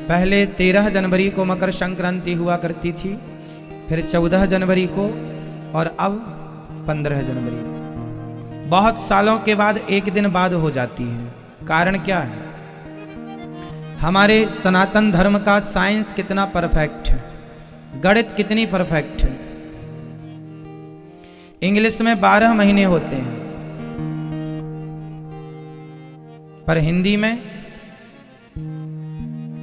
पहले 13 जनवरी को मकर संक्रांति हुआ करती थी, फिर 14 जनवरी को और अब 15 जनवरी को। बहुत सालों के बाद एक दिन बाद हो जाती है। कारण क्या है? हमारे सनातन धर्म का साइंस कितना परफेक्ट है, गणित कितनी परफेक्ट है। इंग्लिश में 12 महीने होते हैं, पर हिंदी में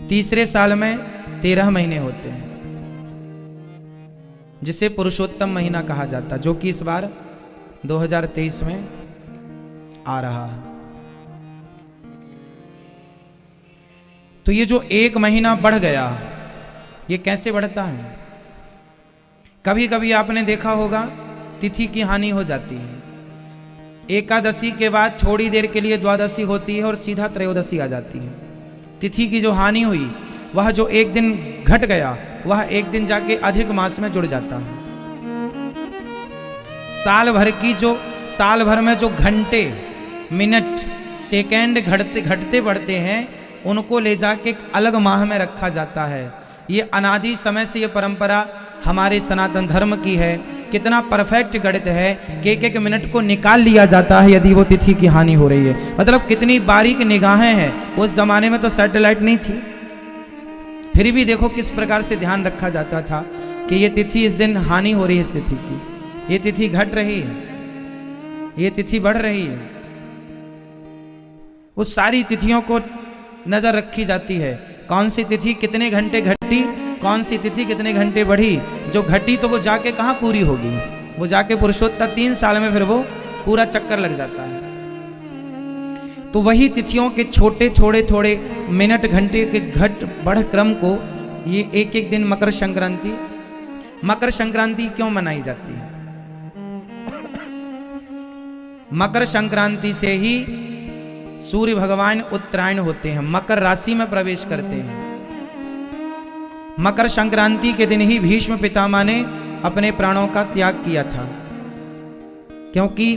तीसरे साल में 13 महीने होते हैं, जिसे पुरुषोत्तम महीना कहा जाता, जो कि इस बार 2023 में आ रहा है। तो ये जो एक महीना बढ़ गया, ये कैसे बढ़ता है? कभी कभी आपने देखा होगा तिथि की हानि हो जाती है। एकादशी के बाद थोड़ी देर के लिए द्वादशी होती है और सीधा त्रयोदशी आ जाती है। तिथि की जो हानि हुई, वह जो एक दिन घट गया, वह एक दिन जाके अधिक मास में जुड़ जाता है। साल भर में जो घंटे, मिनट, सेकंड घटते बढ़ते हैं, उनको ले जाके एक अलग माह में रखा जाता है। ये अनादि समय से ये परंपरा हमारे सनातन धर्म की है। कितना परफेक्ट गणित है कि एक एक मिनट को निकाल लिया जाता है यदि वो तिथि की हानि हो रही है। मतलब कितनी बारीक निगाहें हैं। उस जमाने में तो सैटेलाइट नहीं थी, फिर भी देखो किस प्रकार से ध्यान रखा जाता था कि ये तिथि इस दिन हानि हो रही है, इस तिथि की, ये तिथि घट रही है, ये तिथि बढ़ रही है। उस सारी तिथियों को नजर रखी जाती है। कौन सी तिथि कितने घंटे घटी, कौन सी तिथि कितने घंटे बढ़ी। जो घटी तो वो जाके कहाँ पूरी होगी, वो जाके पुरुषोत्तम 3 साल में फिर वो पूरा चक्कर लग जाता है। तो वही तिथियों के छोटे थोड़े मिनट घंटे के घट बढ़ क्रम को ये एक एक दिन मकर संक्रांति क्यों मनाई जाती है? मकर संक्रांति से ही सूर्य भगवान उत्तरायण होते हैं, मकर राशि में प्रवेश करते हैं। मकर संक्रांति के दिन ही भीष्म पितामह ने अपने प्राणों का त्याग किया था, क्योंकि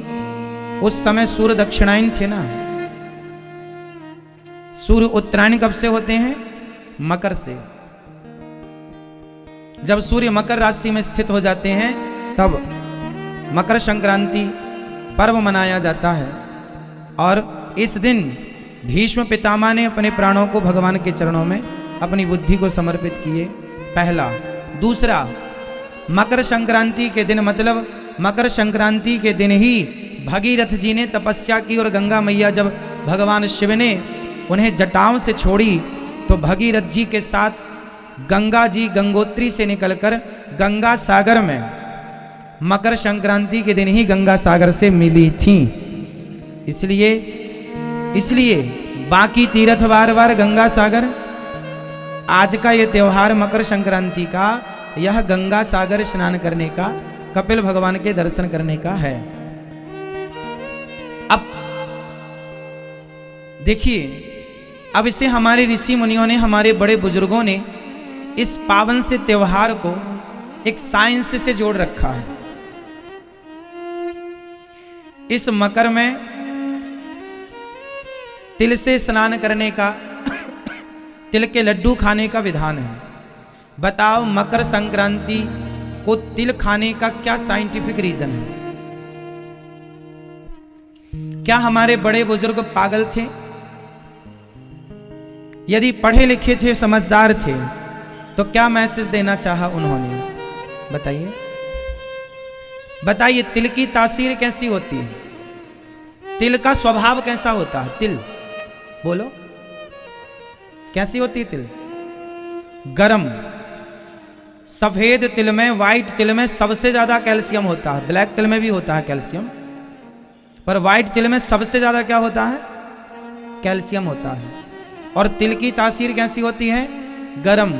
उस समय सूर्य दक्षिणायन थे ना। सूर्य उत्तरायण कब से होते हैं? मकर से। जब सूर्य मकर राशि में स्थित हो जाते हैं तब मकर संक्रांति पर्व मनाया जाता है। और इस दिन भीष्म पितामह ने अपने प्राणों को भगवान के चरणों में अपनी बुद्धि को समर्पित किए, पहला। दूसरा, मकर संक्रांति के दिन, मतलब मकर संक्रांति के दिन ही भगीरथ जी ने तपस्या की और गंगा मैया जब भगवान शिव ने उन्हें जटाओं से छोड़ी तो भगीरथ जी के साथ गंगा जी गंगोत्री से निकलकर गंगा सागर में मकर संक्रांति के दिन ही गंगा सागर से मिली थीं। इसलिए बाकी तीर्थ बार गंगा सागर, आज का ये त्योहार मकर संक्रांति का, यह गंगा सागर स्नान करने का, कपिल भगवान के दर्शन करने का है। अब देखिए, अब इसे हमारे ऋषि मुनियों ने, हमारे बड़े बुजुर्गों ने इस पावन से त्योहार को एक साइंस से जोड़ रखा है। इस मकर में तिल से स्नान करने का, तिल के लड्डू खाने का विधान है। बताओ, मकर संक्रांति को तिल खाने का क्या साइंटिफिक रीजन है? क्या हमारे बड़े बुजुर्ग पागल थे? यदि पढ़े लिखे थे, समझदार थे, तो क्या मैसेज देना चाहा उन्होंने? बताइए तिल की तासीर कैसी होती है? तिल का स्वभाव कैसा होता है? तिल बोलो, कैसी होती है तिल? गरम। सफेद तिल में, व्हाइट तिल में सबसे ज्यादा कैल्शियम होता है। ब्लैक तिल में भी होता है कैल्शियम, पर व्हाइट तिल में सबसे ज्यादा क्या होता है? कैल्शियम होता है। और तिल की तासीर कैसी होती है? गरम।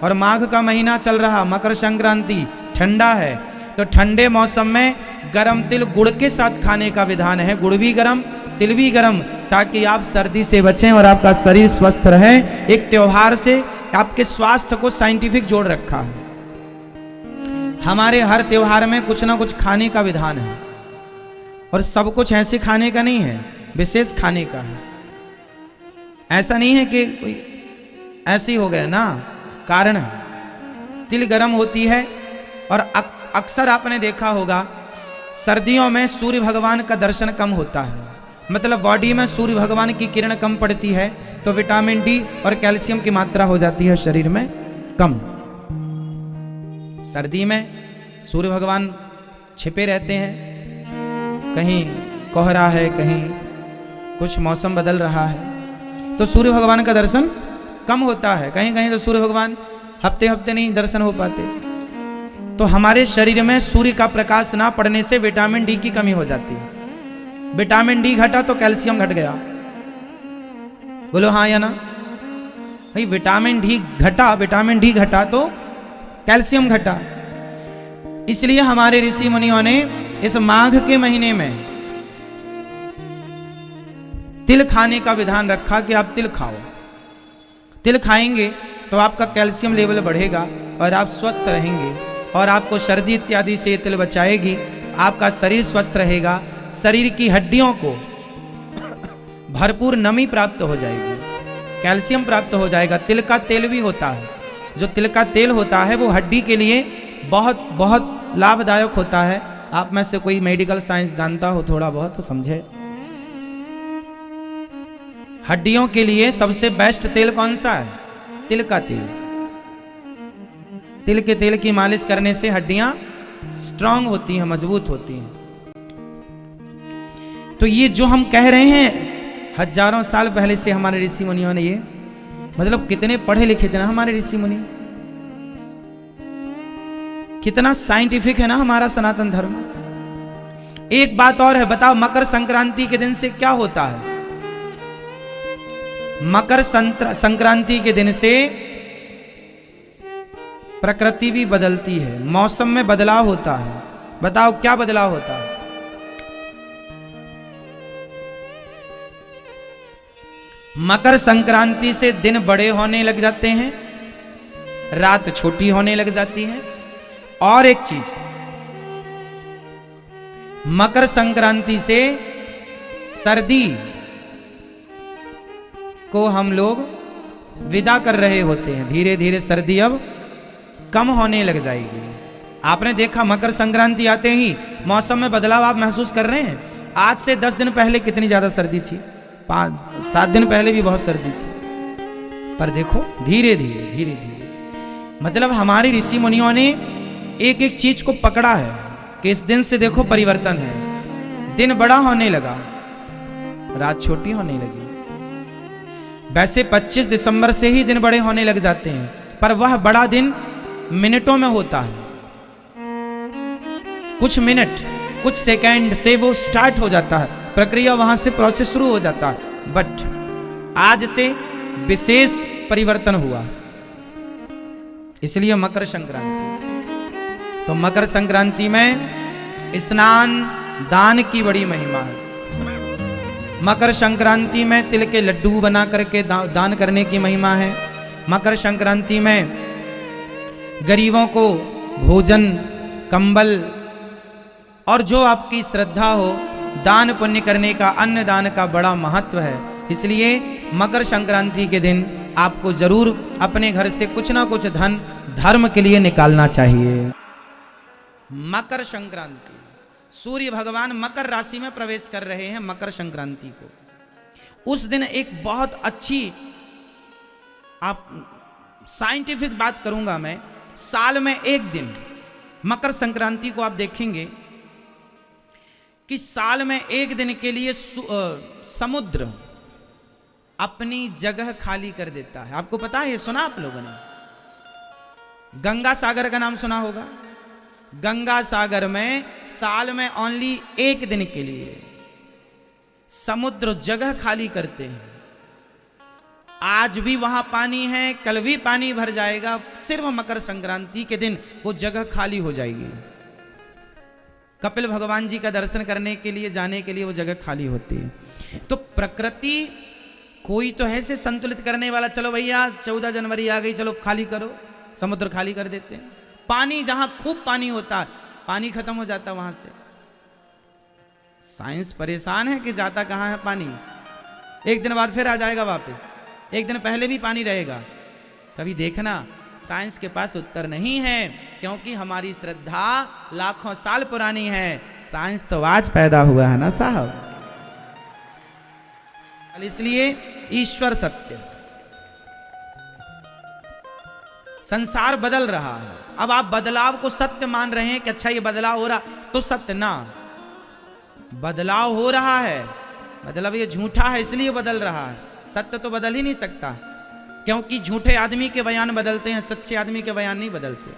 और माघ का महीना चल रहा, मकर संक्रांति, ठंडा है, तो ठंडे मौसम में गरम तिल गुड़ के साथ खाने का विधान है। गुड़ भी गरम, तिल भी गरम, ताकि आप सर्दी से बचें और आपका शरीर स्वस्थ रहे। एक त्योहार से आपके स्वास्थ्य को साइंटिफिक जोड़ रखा है। हमारे हर त्योहार में कुछ ना कुछ खाने का विधान है, और सब कुछ ऐसे खाने का नहीं है, विशेष खाने का है। ऐसा नहीं है कि ऐसे ही हो गया ना, कारण तिल गर्म होती है। और अक्सर आपने देखा होगा सर्दियों में सूर्य भगवान का दर्शन कम होता है, मतलब बॉडी में सूर्य भगवान की किरण कम पड़ती है, तो विटामिन डी और कैल्शियम की मात्रा हो जाती है शरीर में कम। सर्दी में सूर्य भगवान छिपे रहते हैं, कहीं कोहरा है, कहीं कुछ मौसम बदल रहा है, तो सूर्य भगवान का दर्शन कम होता है। कहीं कहीं तो सूर्य भगवान हफ्ते हफ्ते नहीं दर्शन हो पाते। तो हमारे शरीर में सूर्य का प्रकाश ना पड़ने से विटामिन डी की कमी हो जाती है। विटामिन डी घटा तो कैल्शियम घट गया। बोलो हाँ या ना भाई? विटामिन डी घटा तो कैल्शियम घटा। इसलिए हमारे ऋषि मुनियों ने इस माघ के महीने में तिल खाने का विधान रखा कि आप तिल खाओ। तिल खाएंगे तो आपका कैल्शियम लेवल बढ़ेगा और आप स्वस्थ रहेंगे, और आपको सर्दी इत्यादि से तिल बचाएगी। आपका शरीर स्वस्थ रहेगा, शरीर की हड्डियों को भरपूर नमी प्राप्त हो जाएगी, कैल्शियम प्राप्त हो जाएगा। तिल का तेल भी होता है, जो तिल का तेल होता है वो हड्डी के लिए बहुत बहुत लाभदायक होता है। आप में से कोई मेडिकल साइंस जानता हो थोड़ा बहुत तो समझे। हड्डियों के लिए सबसे बेस्ट तेल कौन सा है? तिल का तेल। तिल के तेल की मालिश करने से हड्डियां स्ट्रांग होती हैं, मजबूत होती हैं। तो ये जो हम कह रहे हैं हजारों साल पहले से हमारे ऋषि मुनियों ने, ये मतलब कितने पढ़े लिखे थे ना हमारे ऋषि मुनि, कितना साइंटिफिक है ना हमारा सनातन धर्म। एक बात और है, बताओ मकर संक्रांति के दिन से क्या होता है? मकर संक्रांति के दिन से प्रकृति भी बदलती है, मौसम में बदलाव होता है। बताओ क्या बदलाव होता है? मकर संक्रांति से दिन बड़े होने लग जाते हैं, रात छोटी होने लग जाती है। और एक चीज, मकर संक्रांति से सर्दी को हम लोग विदा कर रहे होते हैं। धीरे धीरे सर्दी अब कम होने लग जाएगी। आपने देखा मकर संक्रांति आते ही मौसम में बदलाव आप महसूस कर रहे हैं। आज से 10 दिन पहले कितनी ज्यादा सर्दी थी, 5-7 दिन पहले भी बहुत सर्दी थी, पर देखो धीरे धीरे मतलब हमारे ऋषि मुनियों ने एक एक चीज को पकड़ा है कि इस दिन से देखो परिवर्तन है। दिन बड़ा होने लगा, रात छोटी होने लगी। वैसे 25 दिसंबर से ही दिन बड़े होने लग जाते हैं, पर वह बड़ा दिन मिनटों में होता है। कुछ मिनट, कुछ सेकंड से वो स्टार्ट हो जाता है, प्रक्रिया वहां से प्रोसेस शुरू हो जाता है। बट आज से विशेष परिवर्तन हुआ, इसलिए मकर संक्रांति। तो मकर संक्रांति में स्नान दान की बड़ी महिमा है। मकर संक्रांति में तिल के लड्डू बना करके दान करने की महिमा है। मकर संक्रांति में गरीबों को भोजन, कंबल और जो आपकी श्रद्धा हो दान पुण्य करने का, अन्न दान का बड़ा महत्व है। इसलिए मकर संक्रांति के दिन आपको जरूर अपने घर से कुछ ना कुछ धन धर्म के लिए निकालना चाहिए। मकर संक्रांति, सूर्य भगवान मकर राशि में प्रवेश कर रहे हैं मकर संक्रांति को। उस दिन एक बहुत अच्छी आप साइंटिफिक बात करूंगा मैं। साल में एक दिन मकर संक्रांति को आप देखेंगे कि साल में एक दिन के लिए समुद्र अपनी जगह खाली कर देता है। आपको पता है, ये सुना आप लोगों ने? गंगा सागर का नाम सुना होगा। गंगा सागर में साल में ओनली एक दिन के लिए समुद्र जगह खाली करते हैं। आज भी वहां पानी है, कल भी पानी भर जाएगा, सिर्फ मकर संक्रांति के दिन वो जगह खाली हो जाएगी। कपिल भगवान जी का दर्शन करने के लिए, जाने के लिए वो जगह खाली होती है। तो प्रकृति कोई तो है से संतुलित करने वाला, चलो भैया 14 जनवरी आ गई, चलो खाली करो, समुद्र खाली कर देते हैं। पानी जहां खूब पानी होता है, पानी खत्म हो जाता वहां से। साइंस परेशान है कि जाता कहां है पानी, एक दिन बाद फिर आ जाएगा वापस, एक दिन पहले भी पानी रहेगा, कभी देखना साइंस के पास उत्तर नहीं है, क्योंकि हमारी श्रद्धा लाखों साल पुरानी है, साइंस तो आज पैदा हुआ है ना साहब। इसलिए ईश्वर सत्य, संसार बदल रहा है। अब आप बदलाव को सत्य मान रहे हैं कि अच्छा ये बदलाव हो रहा, तो सत्य ना, बदलाव हो रहा है मतलब ये झूठा है इसलिए बदल रहा है, सत्य तो बदल ही नहीं सकता, क्योंकि झूठे आदमी के बयान बदलते हैं, सच्चे आदमी के बयान नहीं बदलते।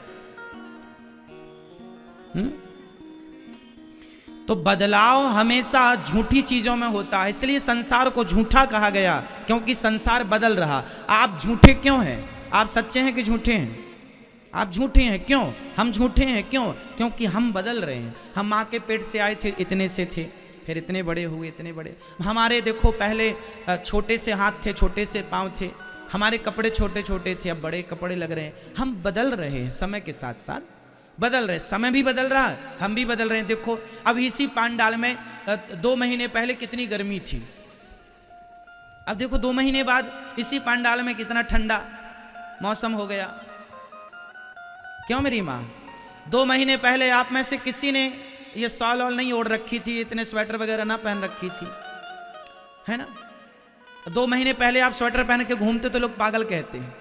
तो बदलाव हमेशा झूठी चीजों में होता है, इसलिए संसार को झूठा कहा गया, क्योंकि संसार बदल रहा। आप झूठे क्यों हैं? आप सच्चे हैं कि झूठे हैं? आप झूठे हैं क्यों? हम झूठे हैं क्यों? क्योंकि हम बदल रहे हैं। हम माँ के पेट से आए थे, इतने से थे, फिर इतने बड़े हुए, इतने बड़े। हमारे देखो पहले छोटे से हाथ थे, छोटे से पाँव थे, हमारे कपड़े छोटे छोटे थे, अब बड़े कपड़े लग रहे हैं। हम बदल रहे हैं, समय के साथ साथ बदल रहे, समय भी बदल रहा है, हम भी बदल रहे हैं। देखो अब इसी पंडाल में 2 महीने पहले कितनी गर्मी थी, अब देखो 2 महीने बाद इसी पंडाल में कितना ठंडा मौसम हो गया। क्यों मेरी माँ? 2 महीने पहले आप में से किसी ने ये शॉल वॉल नहीं ओढ़ रखी थी, इतने स्वेटर वगैरह ना पहन रखी थी, है ना? 2 महीने पहले आप स्वेटर पहन के घूमते तो लोग पागल कहते हैं।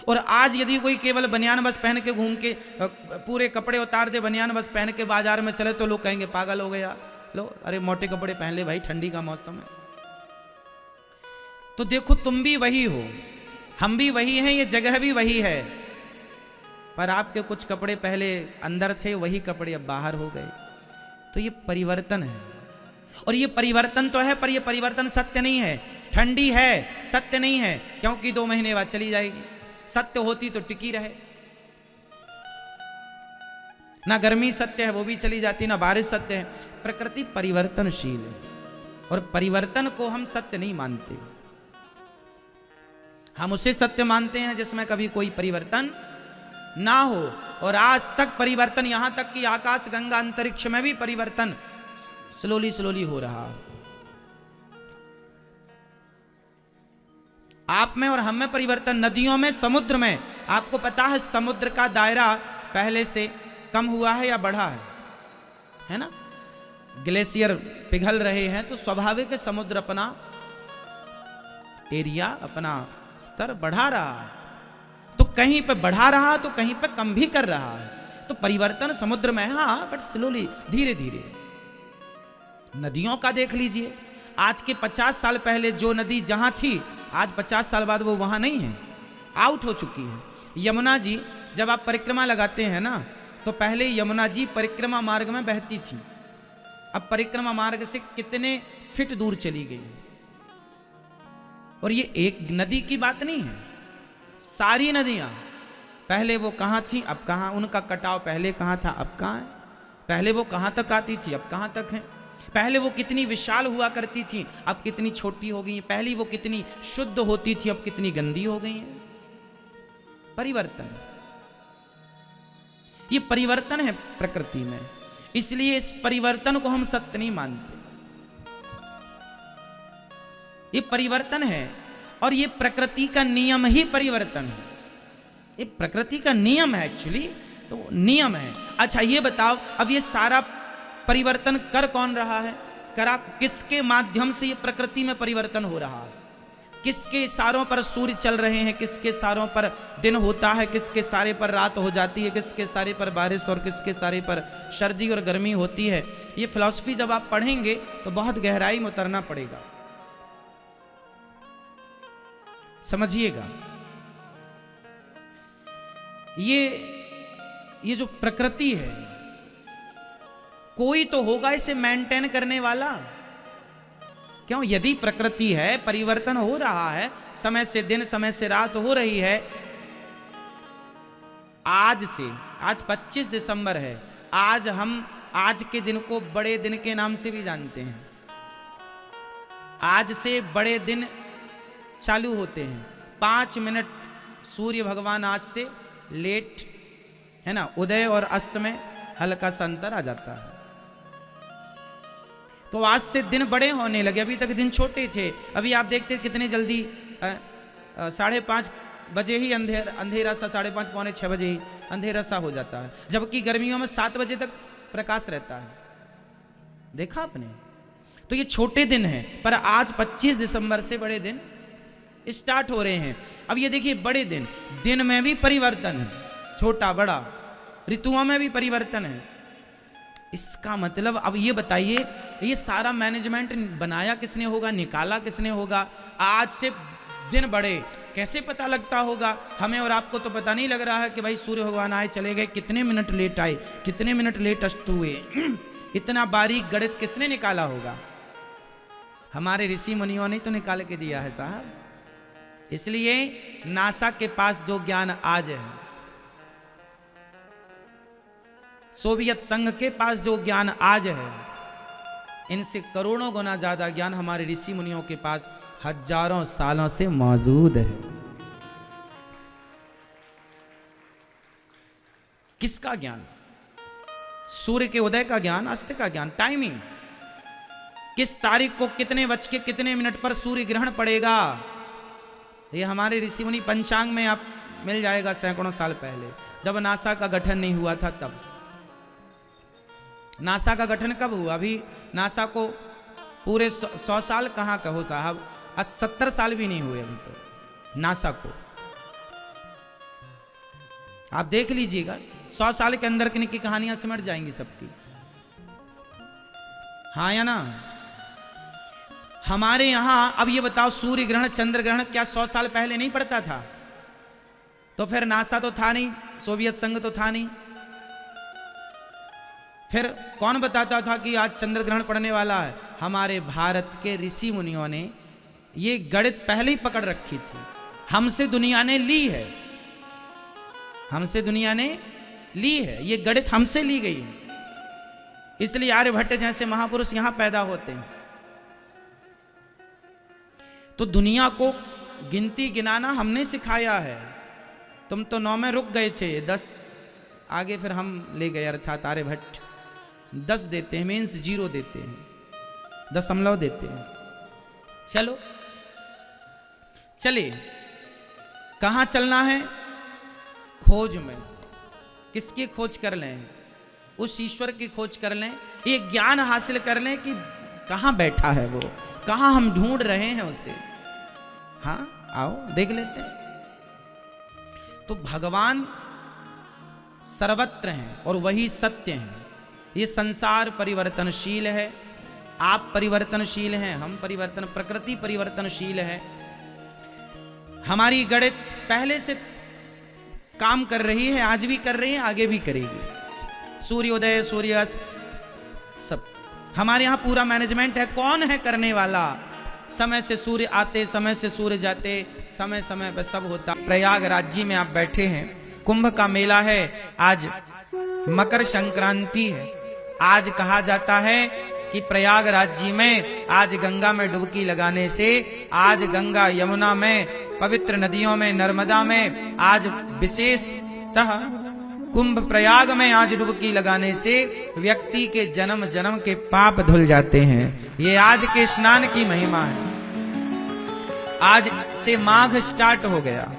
और आज यदि कोई केवल बनियान बस पहन के घूम के पूरे कपड़े उतार दे, बनियान बस पहन के बाजार में चले तो लोग कहेंगे पागल हो गया। लो अरे मोटे कपड़े पहन ले भाई, ठंडी का मौसम है। तो देखो तुम भी वही हो, हम भी वही हैं, ये जगह भी वही है, पर आपके कुछ कपड़े पहले अंदर थे, वही कपड़े अब बाहर हो गए। तो ये परिवर्तन है, और ये परिवर्तन तो है, पर ये परिवर्तन सत्य नहीं है। ठंडी है, सत्य नहीं है, क्योंकि 2 महीने बाद चली जाएगी। सत्य होती तो टिकी रहे। ना गर्मी सत्य है, वो भी चली जाती, ना बारिश सत्य है। प्रकृति परिवर्तनशील है, और परिवर्तन को हम सत्य नहीं मानते। हम उसे सत्य मानते हैं जिसमें कभी कोई परिवर्तन ना हो। और आज तक परिवर्तन, यहां तक कि आकाश गंगा अंतरिक्ष में भी परिवर्तन स्लोली स्लोली हो रहा है। आप में और हम में परिवर्तन, नदियों में, समुद्र में। आपको पता है समुद्र का दायरा पहले से कम हुआ है या बढ़ा है ना? ग्लेशियर पिघल रहे हैं तो स्वाभाविक है समुद्र अपना एरिया, अपना स्तर बढ़ा रहा है। तो कहीं पे बढ़ा रहा तो कहीं पे कम भी कर रहा है। तो परिवर्तन समुद्र में है, हाँ, बट स्लोली, धीरे धीरे। नदियों का देख लीजिए, आज के 50 साल पहले जो नदी जहां थी, आज 50 साल बाद वो वहां नहीं है, आउट हो चुकी है। यमुना जी, जब आप परिक्रमा लगाते हैं ना, तो पहले यमुना जी परिक्रमा मार्ग में बहती थी, अब परिक्रमा मार्ग से कितने फीट दूर चली गई। और ये एक नदी की बात नहीं है, सारी नदियां पहले वो कहां थी, अब कहां, उनका कटाव पहले कहां था, अब कहां है। पहले वो कहां तक आती थी, अब कहां तक है। पहले वो कितनी विशाल हुआ करती थी, अब कितनी छोटी हो गई है। पहले वो कितनी शुद्ध होती थी, अब कितनी गंदी हो गई है। परिवर्तन, ये परिवर्तन है प्रकृति में, इसलिए इस परिवर्तन को हम सत्य नहीं मानते। ये परिवर्तन है, और ये प्रकृति का नियम ही परिवर्तन है। ये प्रकृति का नियम है, एक्चुअली तो नियम है। अच्छा ये बताओ, अब ये सारा परिवर्तन कर कौन रहा है? करा किसके माध्यम से ये प्रकृति में परिवर्तन हो रहा है? किसके इशारों पर सूर्य चल रहे हैं, किसके इशारों पर दिन होता है, किसके सारे पर रात हो जाती है, किसके सारे पर बारिश और किसके सारे पर सर्दी और गर्मी होती है। ये फिलॉसफी जब आप पढ़ेंगे तो बहुत गहराई में उतरना पड़ेगा, समझिएगा। ये जो प्रकृति है, कोई तो होगा इसे मेंटेन करने वाला। क्यों? यदि प्रकृति है, परिवर्तन हो रहा है, समय से दिन, समय से रात हो रही है। आज 25 दिसंबर है, आज हम आज के दिन को बड़े दिन के नाम से भी जानते हैं। आज से बड़े दिन चालू होते हैं। 5 मिनट सूर्य भगवान आज से लेट, है ना, उदय और अस्त में हल्का सा अंतर आ जाता है। तो आज से दिन बड़े होने लगे, अभी तक दिन छोटे थे। अभी आप देखते कितने जल्दी 5:30 बजे ही अंधेरा सा, 5:30 पौने 6 बजे ही अंधेरा सा हो जाता है, जबकि गर्मियों में 7 बजे तक प्रकाश रहता है। देखा आपने? तो ये छोटे दिन हैं, पर आज 25 दिसंबर से बड़े दिन स्टार्ट हो रहे हैं। अब ये देखिए, बड़े दिन में भी परिवर्तन है, छोटा बड़ा, ऋतुओं में भी परिवर्तन है। इसका मतलब अब ये बताइए, ये सारा मैनेजमेंट बनाया किसने होगा, निकाला किसने होगा? आज से दिन बड़े कैसे पता लगता होगा? हमें और आपको तो पता नहीं लग रहा है कि भाई सूर्य भगवान आए चले गए, कितने मिनट लेट आए, कितने मिनट लेट अस्त हुए। इतना बारीक गणित किसने निकाला होगा? हमारे ऋषि मुनियों ने तो निकाल के दिया है साहब। इसलिए नासा के पास जो ज्ञान आज है, सोवियत संघ के पास जो ज्ञान आज है, इनसे करोड़ों गुना ज्यादा ज्ञान हमारे ऋषि मुनियों के पास हजारों सालों से मौजूद है। किसका ज्ञान? सूर्य के उदय का ज्ञान, अस्त का ज्ञान, टाइमिंग, किस तारीख को कितने बज के कितने मिनट पर सूर्य ग्रहण पड़ेगा, ये हमारे ऋषि मुनि पंचांग में आप मिल जाएगा। सैकड़ों साल पहले, जब नासा का गठन नहीं हुआ था तब। नासा का गठन कब हुआ? अभी नासा को पूरे 100 साल कहाँ कहो साहब, 70 साल भी नहीं हुए अभी तो नासा को। आप देख लीजिएगा, 100 साल के अंदर की कहानियां सिमट जाएंगी सबकी। हाँ या ना? हमारे यहां अब ये बताओ, सूर्य ग्रहण चंद्र ग्रहण क्या 100 साल पहले नहीं पड़ता था? तो फिर नासा तो था नहीं, सोवियत संघ तो था नहीं, फिर कौन बताता था कि आज चंद्र ग्रहण पड़ने वाला है? हमारे भारत के ऋषि मुनियों ने ये गणित पहले ही पकड़ रखी थी। हमसे दुनिया ने ली है, हमसे दुनिया ने ली है, ये गणित हमसे ली गई है। इसलिए आर्यभट्ट जैसे महापुरुष यहां पैदा होते हैं। तो दुनिया को गिनती गिनाना हमने सिखाया है। तुम तो 9 में रुक गए थे, 10 आगे फिर हम ले गए, अर्थात आर्यभट्ट 10 देते हैं, मीन्स 0 देते हैं, दशमलव देते हैं। चलो चलिए, कहां चलना है? खोज में। किसकी खोज कर लें? उस ईश्वर की खोज कर लें, ये ज्ञान हासिल कर लें कि कहां बैठा है वो, कहां हम ढूंढ रहे हैं उसे। हाँ आओ देख लेते हैं। तो भगवान सर्वत्र हैं और वही सत्य हैं। ये संसार परिवर्तनशील है, आप परिवर्तनशील हैं, हम परिवर्तन, प्रकृति परिवर्तनशील है। हमारी गणित पहले से काम कर रही है, आज भी कर रही है, आगे भी करेगी। सूर्योदय सूर्यास्त सब हमारे यहाँ पूरा मैनेजमेंट है। कौन है करने वाला? समय से सूर्य आते, समय से सूर्य जाते, समय समय पर सब होता। प्रयागराज जी में आप बैठे हैं, कुंभ का मेला है, आज मकर संक्रांति है। आज कहा जाता है कि प्रयागराज जी में आज गंगा में डुबकी लगाने से, आज गंगा यमुना में, पवित्र नदियों में, नर्मदा में, आज विशेषतः कुंभ प्रयाग में आज डुबकी लगाने से व्यक्ति के जन्म जन्म के पाप धुल जाते हैं। ये आज के स्नान की महिमा है। आज से माघ स्टार्ट हो गया,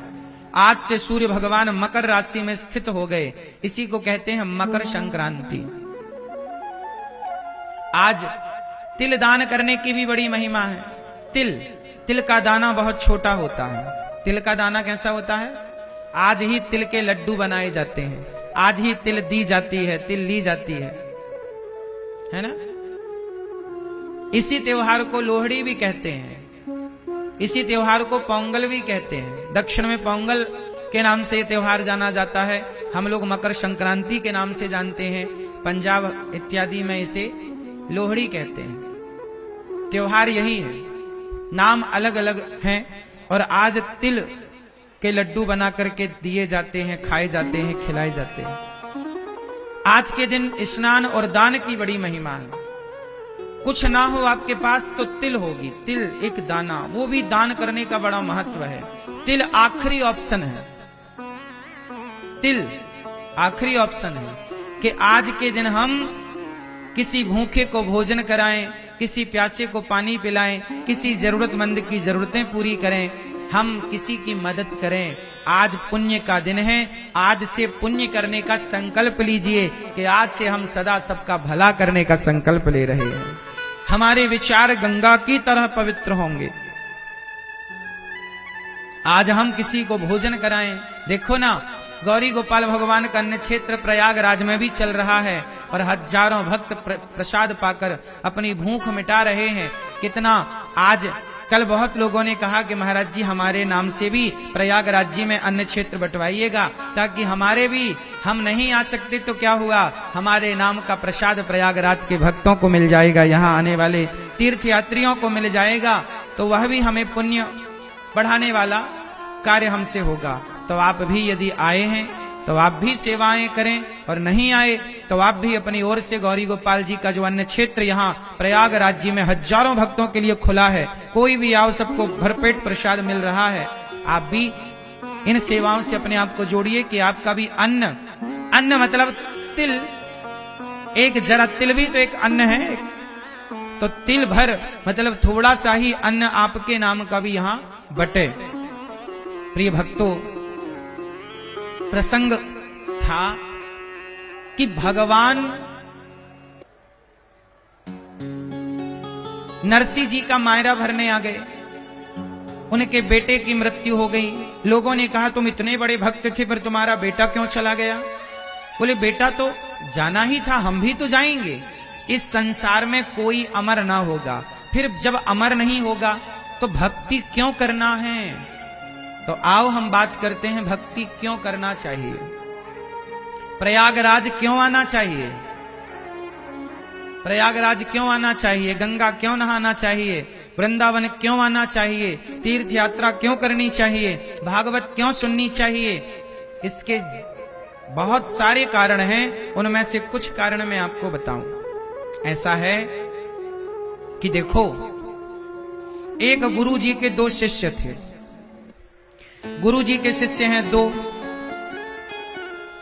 आज से सूर्य भगवान मकर राशि में स्थित हो गए, इसी को कहते हैं मकर संक्रांति। आज तिल दान करने की भी बड़ी महिमा है। तिल का दाना बहुत छोटा होता है। तिल का दाना कैसा होता है? आज ही तिल के लड्डू बनाए जाते हैं, आज ही तिल दी जाती है, तिल ली जाती है ना? इसी त्योहार को लोहड़ी भी कहते हैं, इसी त्योहार को पोंगल भी कहते हैं। दक्षिण में पोंगल के नाम से त्योहार जाना जाता है, हम लोग मकर संक्रांति के नाम से जानते हैं, पंजाब इत्यादि में इसे लोहड़ी कहते हैं। त्योहार यही है, नाम अलग अलग हैं। और आज तिल के लड्डू बना करके दिए जाते हैं, खाए जाते हैं, खिलाए जाते हैं। आज के दिन स्नान और दान की बड़ी महिमा है। कुछ ना हो आपके पास तो तिल होगी, तिल एक दाना, वो भी दान करने का बड़ा महत्व है। तिल आखिरी ऑप्शन है, तिल आखिरी ऑप्शन है कि आज के दिन हम किसी भूखे को भोजन कराएं, किसी प्यासे को पानी पिलाएं, किसी जरूरतमंद की जरूरतें पूरी करें, हम किसी की मदद करें। आज पुण्य का दिन है, आज से पुण्य करने का संकल्प लीजिए कि आज से हम सदा सबका भला करने का संकल्प ले रहे हैं। हमारे विचार गंगा की तरह पवित्र होंगे। आज हम किसी को भोजन कराएं। देखो ना, गौरी गोपाल भगवान का अन्न क्षेत्र प्रयागराज में भी चल रहा है और हजारों भक्त प्रसाद पाकर अपनी भूख मिटा रहे हैं। कितना आज कल बहुत लोगों ने कहा कि महाराज जी हमारे नाम से भी प्रयागराज जी में अन्न क्षेत्र बंटवाइएगा, ताकि हमारे भी, हम नहीं आ सकते तो क्या हुआ, हमारे नाम का प्रसाद प्रयागराज के भक्तों को मिल जाएगा, यहाँ आने वाले तीर्थ यात्रियों को मिल जाएगा, तो वह भी हमें पुण्य बढ़ाने वाला कार्य हमसे होगा। तो आप भी यदि आए हैं तो आप भी सेवाएं करें, और नहीं आए तो आप भी अपनी ओर से गौरी गोपाल जी का जो अन्न क्षेत्र यहाँ प्रयागराज जी में हजारों भक्तों के लिए खुला है, कोई भी आओ, सबको भरपेट प्रसाद मिल रहा है। आप भी इन सेवाओं से अपने आप को जोड़िए कि आपका भी अन्न मतलब तिल, एक जरा तिल भी तो एक अन्न है, तो तिल भर मतलब थोड़ा सा ही अन्न आपके नाम का भी यहाँ बटे। प्रिय भक्तों, प्रसंग था कि भगवान नरसिंह जी का मायरा भरने आ गए। उनके बेटे की मृत्यु हो गई। लोगों ने कहा तुम इतने बड़े भक्त थे, पर तुम्हारा बेटा क्यों चला गया? बोले बेटा तो जाना ही था, हम भी तो जाएंगे। इस संसार में कोई अमर ना होगा, फिर जब अमर नहीं होगा तो भक्ति क्यों करना है? तो आओ हम बात करते हैं, भक्ति क्यों करना चाहिए, प्रयागराज क्यों आना चाहिए, प्रयागराज क्यों आना चाहिए, गंगा क्यों नहाना चाहिए, वृंदावन क्यों आना चाहिए, तीर्थ यात्रा क्यों करनी चाहिए, भागवत क्यों सुननी चाहिए। इसके बहुत सारे कारण हैं, उनमें से कुछ कारण मैं आपको बताऊं। ऐसा है कि देखो, एक गुरु जी के दो शिष्य थे। गुरु जी के शिष्य हैं दो।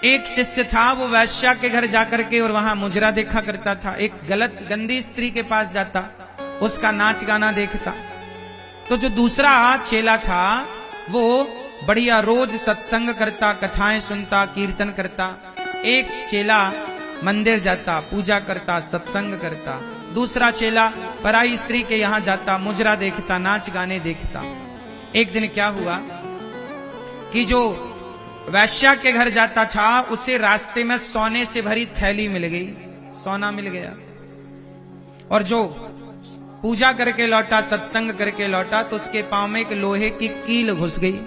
एक शिष्य था वो वैश्या के घर जाकर के और वहां मुजरा देखा करता था, एक गलत गंदी स्त्री के पास जाता, उसका नाच गाना देखता। तो जो दूसरा चेला था वो बढ़िया रोज सत्संग करता, कथाएं सुनता, कीर्तन करता। एक चेला मंदिर जाता, पूजा करता, सत्संग करता। दूसरा चेला पराई स्त्री के यहां जाता, मुजरा देखता, नाच गाने देखता। एक दिन क्या हुआ कि जो वैश्या के घर जाता था उसे रास्ते में सोने से भरी थैली मिल गई, सोना मिल गया। और जो पूजा करके लौटा, सत्संग करके लौटा, तो उसके पांव में एक लोहे की कील घुस गई।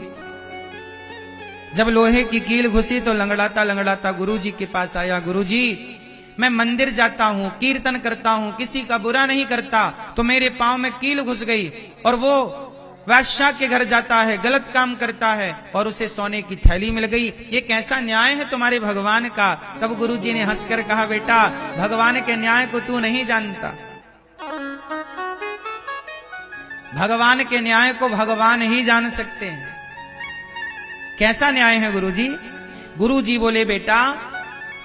जब लोहे की कील घुसी तो लंगड़ाता लंगड़ाता गुरुजी के पास आया। गुरुजी, मैं मंदिर जाता हूं, कीर्तन करता हूं, किसी का बुरा नहीं करता, तो मेरे पांव में कील घुस गई। और वो वैश्या के घर जाता है, गलत काम करता है, और उसे सोने की थैली मिल गई। ये कैसा न्याय है तुम्हारे भगवान का? तब गुरुजी ने हंसकर कहा, बेटा भगवान के न्याय को तू नहीं जानता, भगवान के न्याय को भगवान ही जान सकते हैं। कैसा न्याय है गुरुजी? गुरुजी बोले, बेटा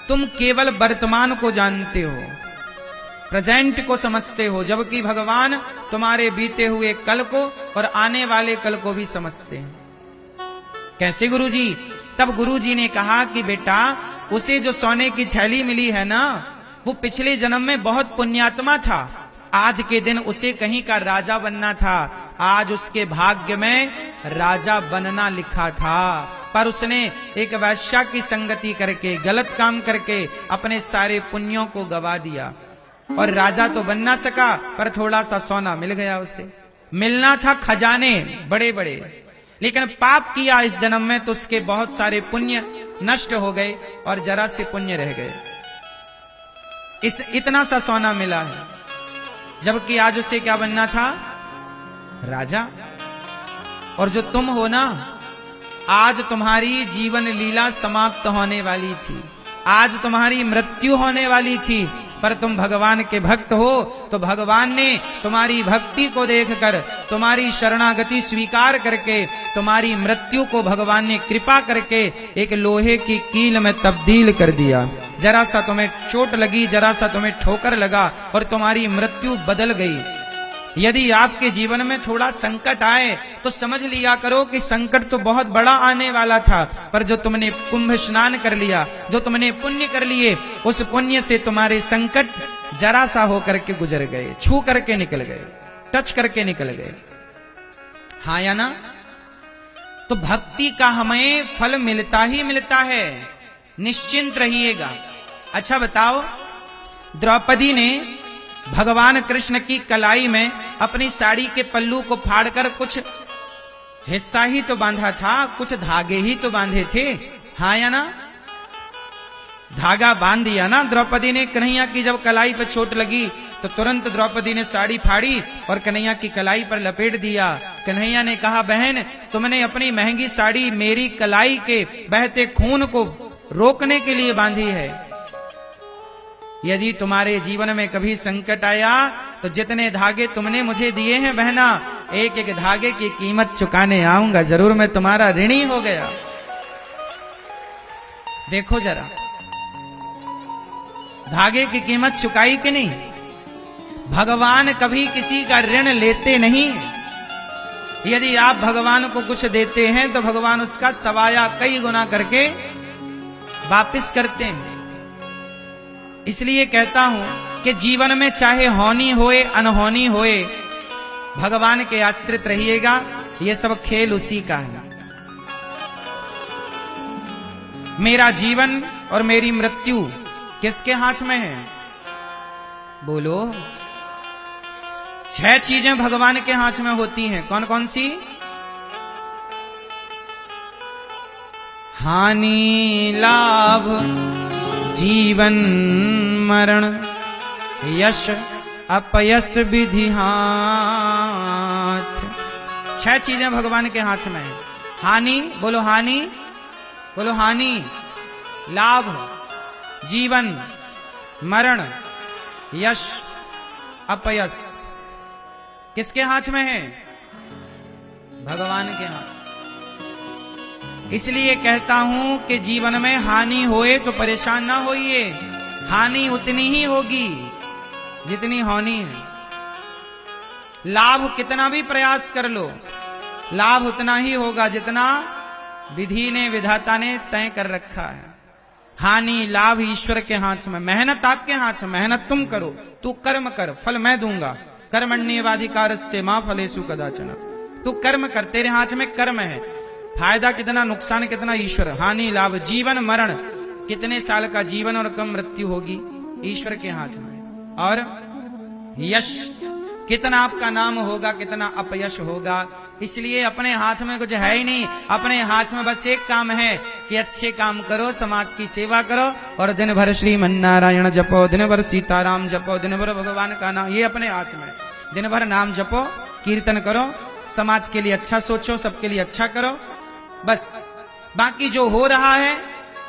तुम केवल वर्तमान को जानते हो, प्रेजेंट को समझते हो, जबकि भगवान तुम्हारे बीते हुए कल को और आने वाले कल को भी समझते हैं। कैसे गुरुजी? तब गुरुजी ने कहा कि बेटा उसे जो सोने की थैली मिली है ना, वो पिछले जन्म में बहुत पुण्यात्मा था। आज के दिन उसे कहीं का राजा बनना था, आज उसके भाग्य में राजा बनना लिखा था, पर उसने एक वैश्या की संगति करके, गलत काम करके अपने सारे पुण्यों को गवा दिया। और राजा तो बन ना सका, पर थोड़ा सा सोना मिल गया उसे। मिलना था खजाने बड़े बड़े, लेकिन पाप किया इस जन्म में तो उसके बहुत सारे पुण्य नष्ट हो गए और जरा से पुण्य रह गए। इतना सा सोना मिला है, जबकि आज उसे क्या बनना था? राजा। और जो तुम हो ना, आज तुम्हारी जीवन लीला समाप्त होने वाली थी, आज तुम्हारी मृत्यु होने वाली थी, पर तुम भगवान के भक्त हो, तो भगवान ने तुम्हारी भक्ति को देखकर, तुम्हारी शरणागति स्वीकार करके, तुम्हारी मृत्यु को भगवान ने कृपा करके एक लोहे की कील में तब्दील कर दिया। जरा सा तुम्हें चोट लगी, जरा सा तुम्हें ठोकर लगा और तुम्हारी मृत्यु बदल गई। यदि आपके जीवन में थोड़ा संकट आए तो समझ लिया करो कि संकट तो बहुत बड़ा आने वाला था, पर जो तुमने कुंभ स्नान कर लिया, जो तुमने पुण्य कर लिए, उस पुण्य से तुम्हारे संकट जरा सा होकर के गुजर गए, छू करके निकल गए, टच करके निकल गए। हाँ या ना? तो भक्ति का हमें फल मिलता ही मिलता है, निश्चिंत रहिएगा। अच्छा बताओ, द्रौपदी ने भगवान कृष्ण की कलाई में अपनी साड़ी के पल्लू को फाड़कर कुछ हिस्सा ही तो बांधा था, कुछ धागे ही तो बांधे थे। हाँ या ना? धागा बांध दिया ना द्रौपदी ने। कन्हैया की जब कलाई पर चोट लगी तो तुरंत द्रौपदी ने साड़ी फाड़ी और कन्हैया की कलाई पर लपेट दिया। कन्हैया ने कहा, बहन तुमने अपनी महंगी साड़ी मेरी कलाई के बहते खून को रोकने के लिए बांधी है। यदि तुम्हारे जीवन में कभी संकट आया तो जितने धागे तुमने मुझे दिए हैं बहना, एक एक धागे की कीमत चुकाने आऊंगा, जरूर मैं तुम्हारा ऋणी हो गया। देखो जरा, धागे की कीमत चुकाई कि नहीं? भगवान कभी किसी का ऋण लेते नहीं। यदि आप भगवान को कुछ देते हैं तो भगवान उसका सवाया कई गुना करके वापिस करते हैं। इसलिए कहता हूं कि जीवन में चाहे होनी होए अनहोनी होए, भगवान के आश्रित रहिएगा। ये सब खेल उसी का है। मेरा जीवन और मेरी मृत्यु किसके हाथ में है? बोलो। 6 चीजें भगवान के हाथ में होती हैं। कौन कौन सी? हानि लाभ जीवन मरण यश अपयश विधि हाथ। 6 चीजें भगवान के हाथ में है। हानि, बोलो हानि, बोलो हानि, लाभ, जीवन, मरण, यश, अपयश। किसके हाथ में है? भगवान के हाथ। इसलिए कहता हूं कि जीवन में हानि होए तो परेशान ना होइए। हानि उतनी ही होगी जितनी होनी है। लाभ कितना भी प्रयास कर लो, लाभ उतना ही होगा जितना विधि ने, विधाता ने तय कर रखा है। हानि लाभ ईश्वर के हाथ में। मेहनत आपके हाथ में, मेहनत तुम करो, तू कर्म कर, फल मैं दूंगा। कर्मण्येवाधिकारस्ते मां फलेषु कदाचन। तू कर्म कर, तेरे हाथ में कर्म है। फायदा कितना, नुकसान कितना, ईश्वर। हानि लाभ जीवन मरण, कितने साल का जीवन और कब मृत्यु होगी, ईश्वर के हाथ में। और यश, कितना आपका नाम होगा, कितना अपयश होगा। इसलिए अपने हाथ में कुछ है ही नहीं। अपने हाथ में बस एक काम है कि अच्छे काम करो, समाज की सेवा करो और दिन भर श्रीमन नारायण जपो, दिन भर सीताराम जपो, दिन भर भगवान का नाम। ये अपने हाथ में। दिन भर नाम जपो, कीर्तन करो, समाज के लिए अच्छा सोचो, सबके लिए अच्छा करो, बस। बाकी जो हो रहा है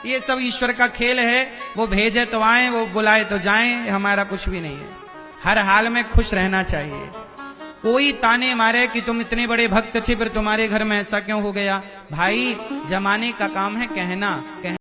ये सब ईश्वर का खेल है। वो भेजे तो आए, वो बुलाए तो जाएं, हमारा कुछ भी नहीं है। हर हाल में खुश रहना चाहिए। कोई ताने मारे कि तुम इतने बड़े भक्त थे फिर तुम्हारे घर में ऐसा क्यों हो गया, भाई जमाने का काम है कहना।